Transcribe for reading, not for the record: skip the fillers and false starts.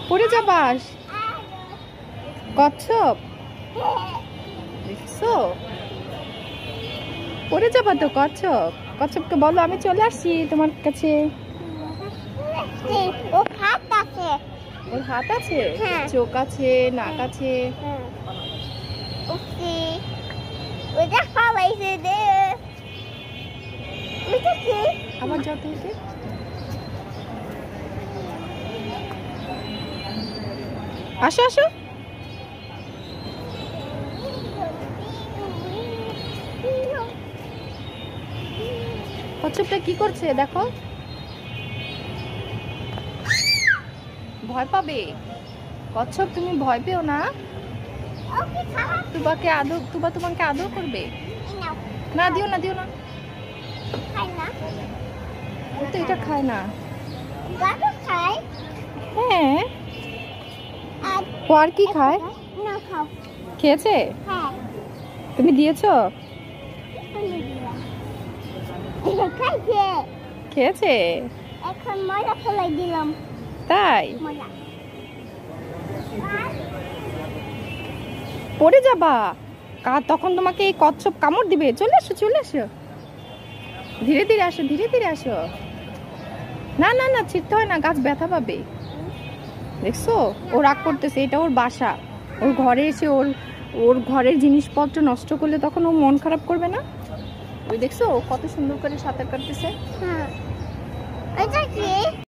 পড়ে যাবাস। কচ্ছপ দেখছো, পড়ে যাবা তো কচ্ছপ। কচ্ছপকে বলো আমি চলে আসছি তোমার কাছে। ওর হাত আছে, চোখ আছে, নাক আছে। আমার যত হয়েছে আসো আসো। কচ্ছপটা কি করছে দেখো, ভয় পাবে। কচ্ছপ তুমি ভয় পেও না, তোমাকে আদর করবে। না দিও না, দিও না, ও তো এটা খায় না। হ্যাঁ, ও আর কি খায়? খেয়েছে? তুমি দিয়েছো? খেয়েছে। এখন মজা ফেলাই দিলাম। তাই পড়ে যাবা, তখন তোমাকে এই কচ্ছপ কামড় দিবে। চলে আসো, চলে আসো, ধীরে ধীরে আসো, ধীরে ধীরে আসো। না না না, ছিটতে হয় না, গাছ ব্যথা পাবে। দেখছো ও রাগ করতেছে, এটা ওর বাসা। ওর ঘরে এসে ওর ঘরের জিনিসপত্র নষ্ট করলে তখন ও মন খারাপ করবে না? ওই দেখছো ও কত সুন্দর করে সাঁতার কাটতেছে। হ্যাঁ, এটা কি?